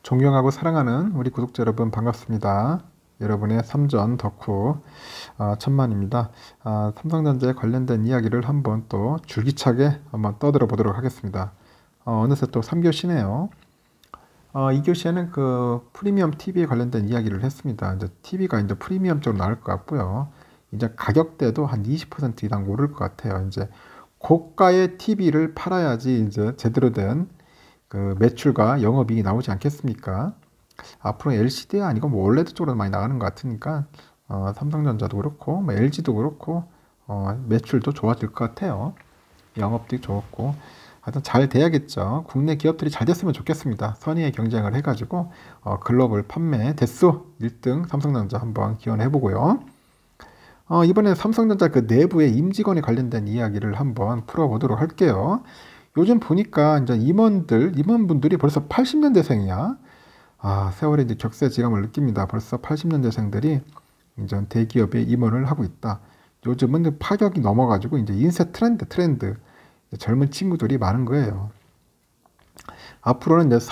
존경하고 사랑하는 우리 구독자 여러분 반갑습니다. 여러분의 삼전 덕후 천만입니다. 삼성전자에 관련된 이야기를 한번 또 줄기차게 한번 떠들어 보도록 하겠습니다. 어느새 또 3교시네요. 2교시에는 그 프리미엄 TV에 관련된 이야기를 했습니다. 이제 TV가 이제 프리미엄 쪽으로 나올 것 같고요. 이제 가격대도 한 20% 이상 오를 것 같아요. 이제 고가의 TV를 팔아야지 이제 제대로 된 그 매출과 영업이익이 나오지 않겠습니까? 앞으로 LCD가 아니고 뭐 OLED 쪽으로 많이 나가는 것 같으니까 삼성전자도 그렇고 뭐 LG도 그렇고 매출도 좋아질 것 같아요. 영업도 좋았고 하여튼 잘 돼야겠죠. 국내 기업들이 잘 됐으면 좋겠습니다. 선의의 경쟁을 해가지고 글로벌 판매 대수 1등 삼성전자 한번 기원해 보고요. 이번에 삼성전자 그 내부의 임직원에 관련된 이야기를 한번 풀어보도록 할게요. 요즘 보니까 이제 임원분들이 벌써 80년대생이야. 세월의 이제 격세지감을 느낍니다. 벌써 80년대생들이 이제 대기업에 임원을 하고 있다. 요즘은 파격이 넘어가지고 이제 인쇄 트렌드. 젊은 친구들이 많은 거예요. 앞으로는 이제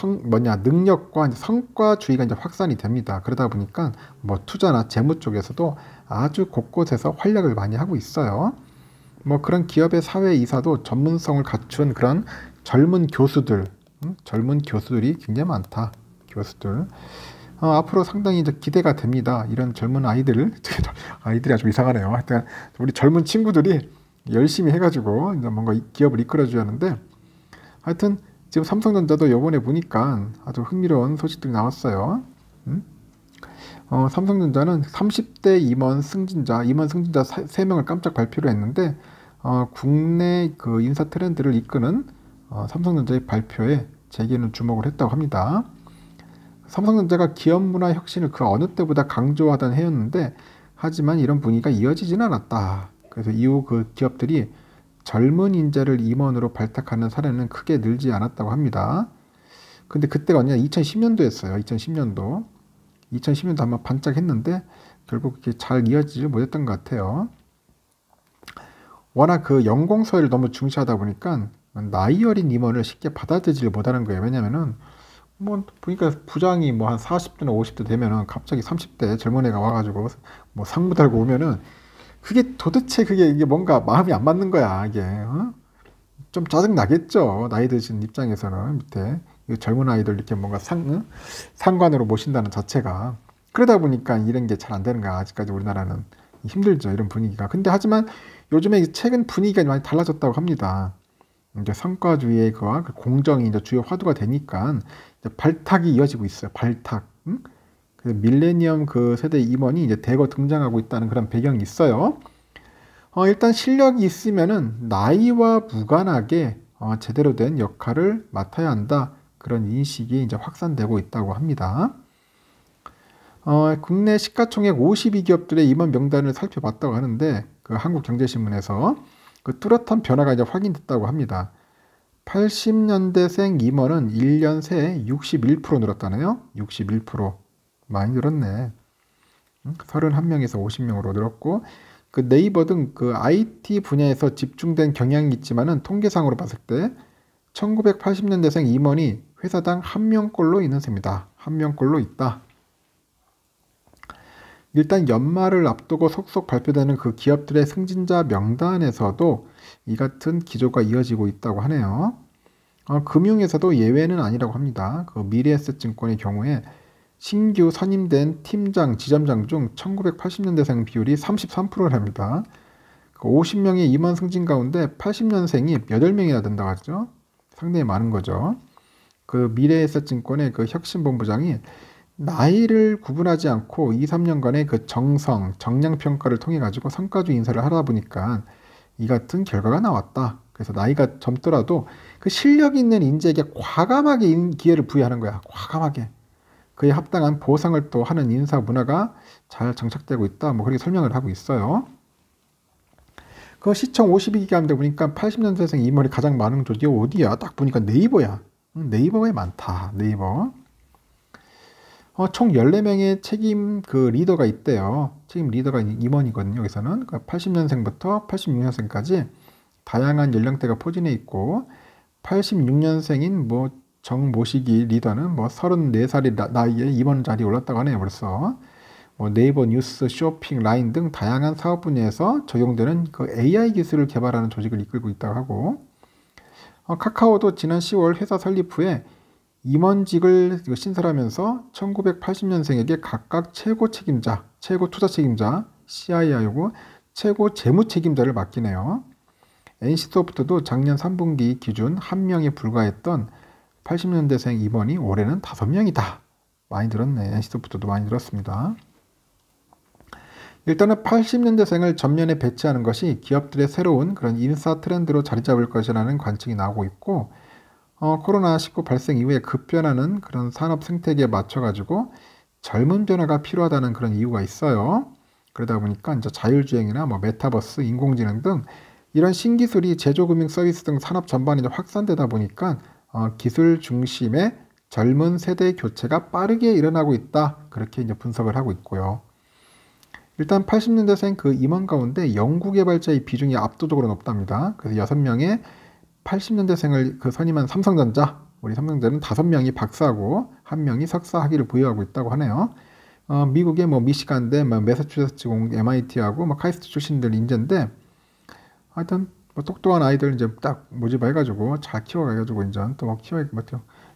능력과 이제 성과주의가 이제 확산이 됩니다. 그러다 보니까 뭐 투자나 재무 쪽에서도 아주 곳곳에서 활약을 많이 하고 있어요. 뭐 그런 기업의 사회 이사도 전문성을 갖춘 그런 젊은 교수들이 굉장히 많다. 교수들. 앞으로 상당히 이제 기대가 됩니다. 이런 젊은 아이들이 아주 이상하네요. 하여튼 우리 젊은 친구들이 열심히 해가지고 이제 뭔가 기업을 이끌어줘야 하는데, 하여튼 지금 삼성전자도 요번에 보니까 아주 흥미로운 소식들이 나왔어요. 삼성전자는 30대 임원 승진자 3명을 깜짝 발표를 했는데, 국내 그 인사 트렌드를 이끄는 삼성전자의 발표에 재계는 주목을 했다고 합니다. 삼성전자가 기업 문화 혁신을 그 어느 때보다 강조하던 해였는데, 하지만 이런 분위기가 이어지지는 않았다. 그래서 이후 그 기업들이 젊은 인재를 임원으로 발탁하는 사례는 크게 늘지 않았다고 합니다. 근데 그때가 언제냐? 2010년도였어요. 2010년도 한번 반짝했는데 결국 이렇게 잘 이어지지 못했던 것 같아요. 워낙 그 연공서열을 너무 중시하다 보니까 나이 어린 임원을 쉽게 받아들이지 못하는 거예요. 왜냐면은 뭐 보니까 부장이 뭐 한 40대나 50대 되면은 갑자기 30대 젊은 애가 와가지고 뭐 상무 달고 오면은 그게 도대체 이게 뭔가 마음이 안 맞는 거야. 이게 좀 짜증 나겠죠. 나이 드신 입장에서는 밑에 젊은 아이들 이렇게 뭔가 상관으로 모신다는 자체가. 그러다 보니까 이런 게 잘 안 되는 거야. 아직까지 우리나라는 힘들죠. 이런 분위기가. 근데 하지만 요즘에 최근 분위기가 많이 달라졌다고 합니다. 이제 성과주의의 그 공정이 이제 주요 화두가 되니까 이제 발탁이 이어지고 있어요. 발탁. 그래서 밀레니엄 그 세대 임원이 이제 대거 등장하고 있다는 그런 배경이 있어요. 일단 실력이 있으면은 나이와 무관하게 제대로 된 역할을 맡아야 한다. 그런 인식이 이제 확산되고 있다고 합니다. 국내 시가총액 52기업들의 임원 명단을 살펴봤다고 하는데, 그 한국경제신문에서 그 뚜렷한 변화가 이제 확인됐다고 합니다. 80년대생 임원은 1년 새에 61% 늘었다네요. 61%. 많이 늘었네. 31명에서 50명으로 늘었고, 그 네이버 등 그 IT 분야에서 집중된 경향이 있지만은 통계상으로 봤을 때 1980년대생 임원이 회사당 1명꼴로 있는 셈이다. 1명꼴로 있다. 일단 연말을 앞두고 속속 발표되는 그 기업들의 승진자 명단에서도 이 같은 기조가 이어지고 있다고 하네요. 금융에서도 예외는 아니라고 합니다. 그 미래에셋증권의 경우에 신규 선임된 팀장, 지점장 중 1980년대생 비율이 33%랍니다. 그 50명의 임원 승진 가운데 80년생이 8명이나 된다고 하죠. 상당히 많은 거죠. 그 미래에셋증권의 그 혁신본부장이 나이를 구분하지 않고 2, 3년간의 그 정량 평가를 통해 가지고 성과주 인사를 하다 보니까 이 같은 결과가 나왔다. 그래서 나이가 젊더라도 그 실력 있는 인재에게 과감하게 기회를 부여하는 거야. 과감하게. 그에 합당한 보상을 또 하는 인사 문화가 잘 정착되고 있다. 뭐 그렇게 설명을 하고 있어요. 그 시청 52기가 하는데 보니까 80년대생 임원이 가장 많은 조직이 어디야? 딱 보니까 네이버야. 네이버에 많다. 네이버. 총 14명의 책임 그 리더가 있대요. 책임 리더가 임원이거든요. 여기서는 80년생부터 86년생까지 다양한 연령대가 포진해 있고, 86년생인 뭐 정모시기 리더는 뭐 34살의 나이에 임원 자리에 올랐다고 하네요. 벌써. 뭐 네이버 뉴스, 쇼핑, 라인 등 다양한 사업 분야에서 적용되는 그 AI 기술을 개발하는 조직을 이끌고 있다고 하고, 카카오도 지난 10월 회사 설립 후에 임원직을 신설하면서 1980년생에게 각각 최고 책임자, 최고 투자 책임자, CIO고 최고 재무 책임자를 맡기네요. NC소프트도 작년 3분기 기준 1명에 불과했던 80년대생 임원이 올해는 5명이다. 많이 늘었네. NC소프트도 많이 늘었습니다. 일단은 80년대생을 전면에 배치하는 것이 기업들의 새로운 그런 인사 트렌드로 자리 잡을 것이라는 관측이 나오고 있고, 코로나19 발생 이후에 급변하는 그런 산업 생태계에 맞춰가지고 젊은 변화가 필요하다는 그런 이유가 있어요. 그러다 보니까 이제 자율주행이나 뭐 메타버스, 인공지능 등 이런 신기술이 제조금융 서비스 등 산업 전반에 확산되다 보니까 기술 중심의 젊은 세대 교체가 빠르게 일어나고 있다. 그렇게 이제 분석을 하고 있고요. 일단 80년대생 그 임원 가운데 연구개발자의 비중이 압도적으로 높답니다. 그래서 6명의 80년대생을 그 선임한 삼성전자, 우리 삼성전자는 5명이 박사고 1명이 석사 학위를 보유하고 있다고 하네요. 미국의 뭐 미시간대, 뭐 매사추세츠 공, MIT하고 뭐 카이스트 출신들 인재인데, 하여튼 뭐 똑똑한 아이들 이제 딱 모집해가지고 잘 키워가지고 이제 또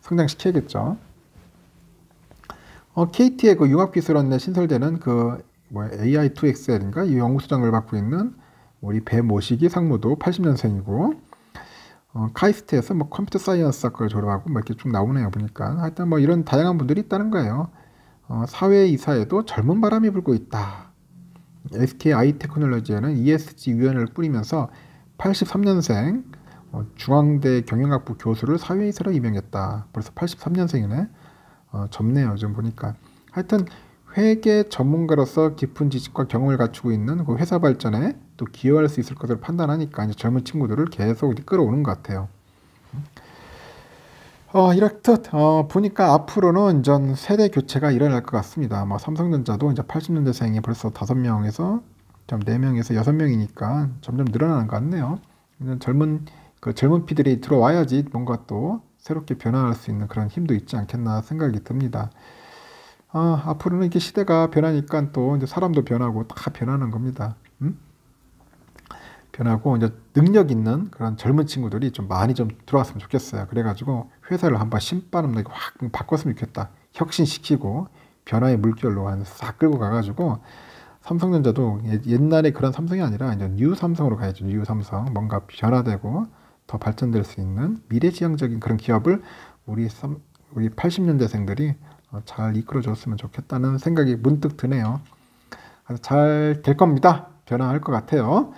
성장시켜야겠죠. KT의 그 융합기술원내 신설되는 그 AI2XL인가 이 연구소장을 맡고 있는 우리 배모시기 상무도 80년생이고, 카이스트에서 뭐 컴퓨터 사이언스 학과를 졸업하고 뭐 이렇게 쭉 나오네요. 보니까 하여튼 뭐 이런 다양한 분들이 있다는 거예요. 사회 이사에도 젊은 바람이 불고 있다. SK 아이테크놀로지에는 ESG 위원회를 꾸리면서 83년생 중앙대 경영학부 교수를 사회이사로 임명했다. 벌써 83년생이네. 젊네요. 좀 보니까. 하여튼 회계 전문가로서 깊은 지식과 경험을 갖추고 있는 그 회사 발전에 또 기여할 수 있을 것을 판단하니까 이제 젊은 친구들을 계속 끌어오는 것 같아요. 이렇듯 보니까 앞으로는 전 세대 교체가 일어날 것 같습니다. 뭐 삼성전자도 이제 80년대생이 벌써 5명에서 4명에서 6명이니까 점점 늘어나는 것 같네요. 젊은 피들이 들어와야지 뭔가 또 새롭게 변화할 수 있는 그런 힘도 있지 않겠나 생각이 듭니다. 앞으로는 이렇게 시대가 변하니까 또 이제 사람도 변하고 다 변하는 겁니다. 변하고 이제 능력 있는 그런 젊은 친구들이 좀 많이 좀 들어왔으면 좋겠어요. 그래가지고 회사를 한번 신바람나게 확 바꿨으면 좋겠다. 혁신시키고 변화의 물결로 싹 끌고 가가지고 삼성전자도 옛날에 그런 삼성이 아니라 이제 뉴 삼성으로 가야죠. 뉴 삼성. 뭔가 변화되고 더 발전될 수 있는 미래지향적인 그런 기업을 우리 80년대생들이 잘 이끌어줬으면 좋겠다는 생각이 문득 드네요. 잘 될 겁니다. 변화할 것 같아요.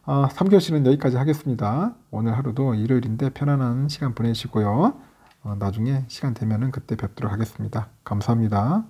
3교시는 여기까지 하겠습니다. 오늘 하루도 일요일인데 편안한 시간 보내시고요. 나중에 시간 되면은 그때 뵙도록 하겠습니다. 감사합니다.